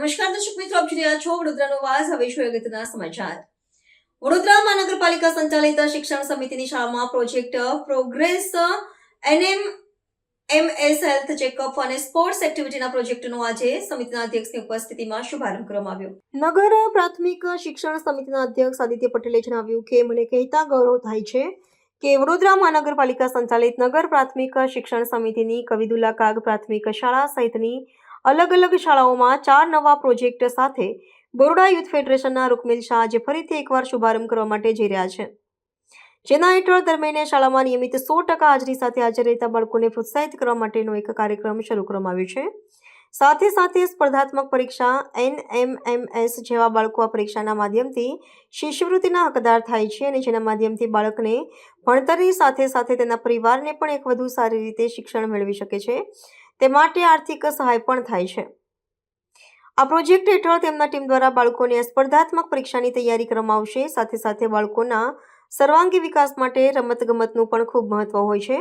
નમસ્કાર દર્શક મિત્રો, આપ જોઈ રહ્યા છો વડોદરાનો અવાજ. હવે જોઈએ અગત્યના સમાચાર. વડોદરા મહાનગરપાલિકા સંચાલિત શિક્ષણ સમિતિની શાળામાં project progress NMMS health checkup અને સ્પોર્ટ્સ એક્ટિવિટીના પ્રોજેક્ટનો આજે સમિતિના અધ્યક્ષની ઉપસ્થિતિમાં શુભારંભ કરવામાં આવ્યો. નગર પ્રાથમિક શિક્ષણ સમિતિના અધ્યક્ષ આદિત્ય પટેલે જણાવ્યું કે મને કહેતા ગૌરવ થાય છે કે વડોદરા મહાનગરપાલિકા સંચાલિત નગર પ્રાથમિક શિક્ષણ સમિતિની કવિદુલ્લા કાગ પ્રાથમિક શાળા સહિતની અલગ અલગ શાળાઓમાં 4 નવા પ્રોજેક્ટ સાથે બરોડા યુથ ફેડરેશનના રૂકમિલ શાહ આજે ફરીથી એકવાર શુભારંભ કરવા માટે જઈ રહ્યા છે, જેના હેઠળ દર મહિને શાળામાં નિયમિત 100% હાજરી સાથે હાજર રહેતા બાળકોને પ્રોત્સાહિત કરવા માટેનો એક કાર્યક્રમ શરૂ કરવામાં આવ્યો છે. સાથે સાથે સ્પર્ધાત્મક પરીક્ષા એનએમએમએસ જેવા બાળકો આ પરીક્ષાના માધ્યમથી શિષ્યવૃત્તિના હકદાર થાય છે અને જેના માધ્યમથી બાળકને ભણતરની સાથે સાથે તેના પરિવારને પણ એક વધુ સારી રીતે શિક્ષણ મેળવી શકે છે, તે માટે આર્થિક સહાય પણ થાય છે. આ પ્રોજેક્ટ હેઠળ તેમના ટીમ દ્વારા બાળકોને સ્પર્ધાત્મક પરીક્ષાની તૈયારી કરવામાં આવશે. સાથે સાથે બાળકોના સર્વાંગી વિકાસ માટે રમતગમતનું પણ ખૂબ મહત્વ હોય છે,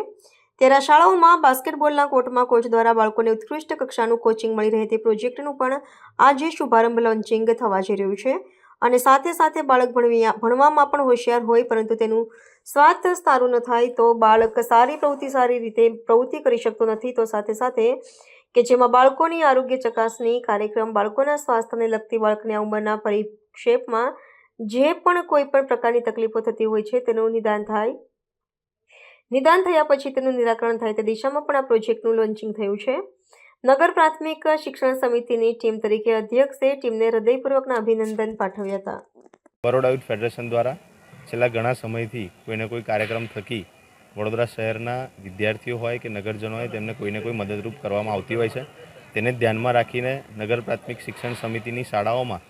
ત્યારે આ શાળાઓમાં બાસ્કેટબોલના કોર્ટમાં કોચ દ્વારા બાળકોને ઉત્કૃષ્ટ કક્ષાનું કોચિંગ મળી રહે તે પ્રોજેક્ટનું પણ આજે શુભારંભ લોન્ચિંગ થવા જઈ રહ્યું છે. અને સાથે સાથે બાળક ભણવામાં પણ હોશિયાર હોય પરંતુ તેનું સ્વાસ્થ્ય સારું ન થાય તો બાળક સારી રીતે પ્રવૃત્તિ કરી શકતો નથી. તો સાથે સાથે કે જેમાં બાળકોની આરોગ્ય ચકાસણી કાર્યક્રમ, બાળકોના સ્વાસ્થ્યને લગતી બાળકની આ ઉંમરના પરિક્ષેપમાં જે પણ કોઈ પણ પ્રકારની તકલીફો થતી હોય છે તેનું નિદાન થયા પછી તેનું નિરાકરણ થાય તે દિશામાં પણ આ પ્રોજેક્ટનું લોન્ચિંગ થયું છે. નગર પ્રાથમિક શિક્ષણ સમિતિની ટીમ તરીકે અધ્યક્ષે ટીમને હૃદયપૂર્વકના અભિનંદન પાઠવ્યા હતા. બરોડા યુથ ફેડરેશન દ્વારા છેલ્લા ઘણા સમયથી કોઈને કોઈ કાર્યક્રમ થકી વડોદરા શહેરના વિદ્યાર્થીઓ હોય કે નગરજનો હોય તેમને કોઈને કોઈ મદદરૂપ કરવામાં આવતી હોય છે. તેને ધ્યાનમાં રાખીને નગર પ્રાથમિક શિક્ષણ સમિતિની શાળાઓમાં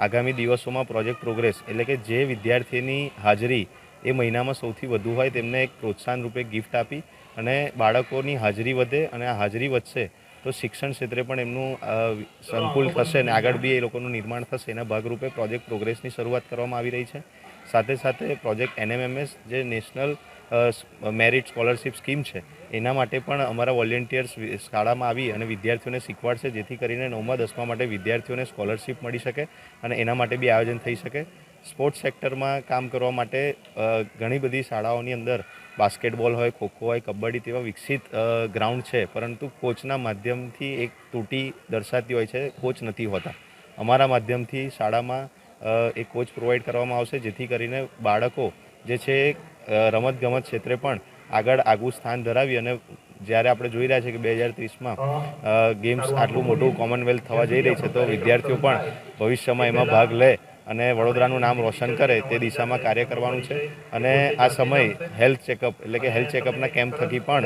આગામી દિવસોમાં પ્રોજેક્ટ પ્રોગ્રેસ એટલે કે જે વિદ્યાર્થીની હાજરી એ મહિનામાં સૌથી વધુ હોય તેમને એક પ્રોત્સાહન રૂપે ગિફ્ટ આપી અને બાળકોની હાજરી વધે અને આ હાજરી વધશે તો શિક્ષણ ક્ષેત્રે પણ એમનું સંકુલ થશે અને આગળ બી એ લોકોનું નિર્માણ થશે. એના ભાગરૂપે પ્રોજેક્ટ પ્રોગ્રેસની શરૂઆત કરવામાં આવી રહી છે. સાથે સાથે પ્રોજેક્ટ એનએમએમએસ જે નેશનલ મેરિટ સ્કોલરશિપ સ્કીમ છે એના માટે પણ અમારા વોલેન્ટિયર્સ શાળામાં આવી અને વિદ્યાર્થીઓને શીખવાડશે, જેથી કરીને 9મા 10મા માટે વિદ્યાર્થીઓને સ્કોલરશિપ મળી શકે અને એના માટે બી આયોજન થઈ શકે. સ્પોર્ટ્સ સેક્ટરમાં કામ કરવા માટે ઘણી બધી શાળાઓની અંદર બાસ્કેટબોલ હોય, ખોખો હોય, કબડ્ડી તેવા વિકસિત ગ્રાઉન્ડ છે, પરંતુ કોચના માધ્યમથી એક ત્રુટિ દર્શાતી હોય છે, કોચ નથી હોતા. અમારા માધ્યમથી શાળામાં એક કોચ પ્રોવાઈડ કરવામાં આવશે, જેથી કરીને બાળકો જે છે રમતગમત ક્ષેત્રે પણ આગવું સ્થાન ધરાવી અને જ્યારે આપણે જોઈ રહ્યા છીએ કે 2030માં ગેમ્સ આટલું મોટું કોમનવેલ્થ થવા જઈ રહી છે તો વિદ્યાર્થીઓ પણ ભવિષ્યમાં એમાં ભાગ લે અને વડોદરાનું નામ રોશન કરે તે દિશામાં કાર્ય કરવાનું છે. અને આ સમય હેલ્થ ચેકઅપ એટલે કે હેલ્થ ચેકઅપના કેમ્પ થકી પણ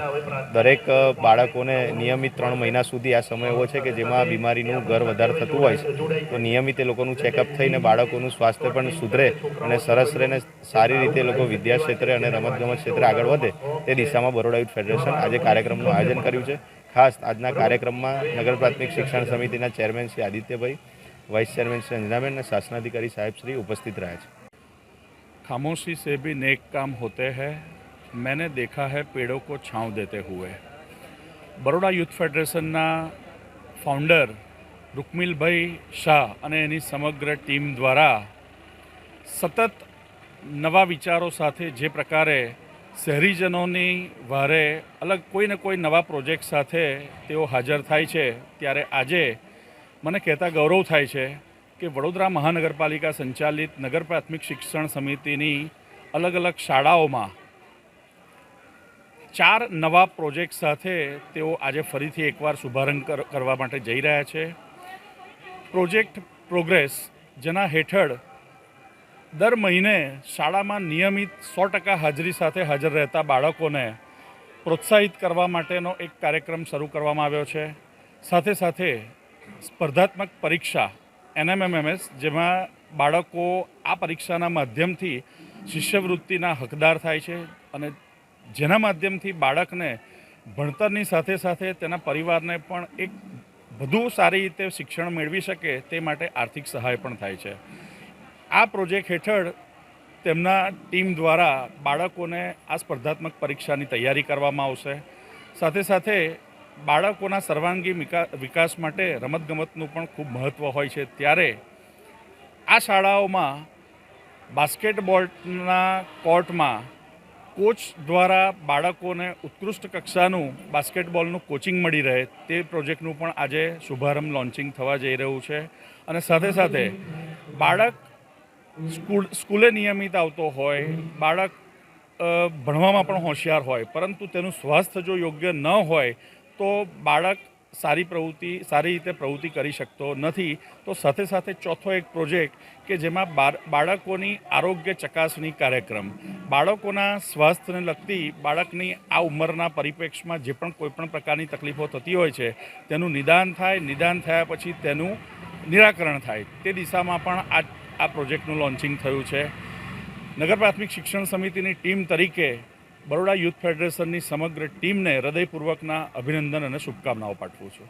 દરેક બાળકોને નિયમિત 3 મહિના સુધી આ સમય એવો છે કે જેમાં બીમારીનું ઘર વધારે થતું હોય છે, તો નિયમિત એ લોકોનું ચેકઅપ થઈને બાળકોનું સ્વાસ્થ્ય પણ સુધરે અને સરસ રહીને સારી રીતે લોકો વિદ્યા ક્ષેત્રે અને રમતગમત ક્ષેત્રે આગળ વધે તે દિશામાં બરોડા યુથ ફેડરેશન આજે કાર્યક્રમનું આયોજન કર્યું છે. ખાસ આજના કાર્યક્રમમાં નગર પ્રાથમિક શિક્ષણ સમિતિના chairman Shri Adityabhai, vice chairman Shri Anjanaben और शासनाधिकारी साहब श्री उपस्थित रहे हैं. खामोशी से भी नेक काम होते हैं. मैंने देखा है पेड़ों को छांव देते हुए. बरोड़ा यूथ फेडरेशनના ફાઉન્ડર રૂકમિલભાઈ શાહ અને એની સમગ્ર ટીમ દ્વારા સતત નવા વિચારો સાથે જે પ્રકારે શહેરીજનોની વારે અલગ કોઈને કોઈ નવા પ્રોજેક્ટ સાથે તેઓ હાજર થાય છે, ત્યારે આજે મને કહેતા ગૌરવ થાય છે કે વડોદરા મહાનગરપાલિકા સંચાલિત નગર પ્રાથમિક શિક્ષણ સમિતિની અલગ અલગ શાળાઓમાં 4 નવા પ્રોજેક્ટ સાથે તેઓ આજે ફરીથી એકવાર શુભારંભ કરવા માટે જઈ રહ્યા છે. પ્રોજેક્ટ પ્રોગ્રેસ જેના હેઠળ દર મહિને શાળામાં નિયમિત 100% હાજરી સાથે હાજર રહેતા બાળકોને પ્રોત્સાહિત કરવા માટેનો એક કાર્યક્રમ શરૂ કરવામાં આવ્યો છે. સાથે સાથે સ્પર્ધાત્મક પરીક્ષા એનએમએમએસ જેમાં બાળકો આ પરીક્ષાના માધ્યમથી શિષ્યવૃત્તિના હકદાર થાય છે અને જેના માધ્યમથી બાળકને ભણતરની સાથે સાથે તેના પરિવારને પણ એક વધુ સારી રીતે શિક્ષણ મેળવી શકે તે માટે આર્થિક સહાય પણ થાય છે. આ પ્રોજેક્ટ હેઠળ તેમના ટીમ દ્વારા બાળકોને આ સ્પર્ધાત્મક પરીક્ષાની તૈયારી કરવામાં આવશે. સાથે સાથે બાળકોના સર્વાંગી વિકાસ માટે રમતગમતનું પણ ખૂબ મહત્ત્વ હોય છે, ત્યારે આ શાળાઓમાં બાસ્કેટબોલના કોર્ટમાં કોચ દ્વારા બાળકોને ઉત્કૃષ્ટ કક્ષાનું બાસ્કેટબોલનું કોચિંગ મળી રહે તે પ્રોજેક્ટનું પણ આજે શુભારંભ લોન્ચિંગ થવા જઈ રહ્યું છે. અને સાથે સાથે બાળક સ્કૂલે નિયમિત આવતો હોય, બાળક ભણવામાં પણ હોશિયાર હોય, પરંતુ તેનું સ્વાસ્થ્ય જો યોગ્ય ન હોય તો બાળક સારી રીતે પ્રવૃત્તિ કરી શકતો નથી. તો સાથે સાથે ચોથો એક પ્રોજેક્ટ કે જેમાં બાળકોની આરોગ્ય ચકાસણી કાર્યક્રમ, બાળકોના સ્વાસ્થ્યને લગતી બાળકની આ ઉંમરના પરિપ્રેક્ષમાં જે પણ કોઈપણ પ્રકારની તકલીફો થતી હોય છે તેનું નિદાન થાય, નિદાન થયા પછી તેનું નિરાકરણ થાય, તે દિશામાં પણ આ પ્રોજેક્ટનું લોન્ચિંગ થયું છે. નગર પ્રાથમિક શિક્ષણ સમિતિની ટીમ તરીકે બરોડા યુથ ફેડરેશનની સમગ્ર ટીમને હૃદયપૂર્વકના અભિનંદન અને શુભકામનાઓ પાઠવું છું.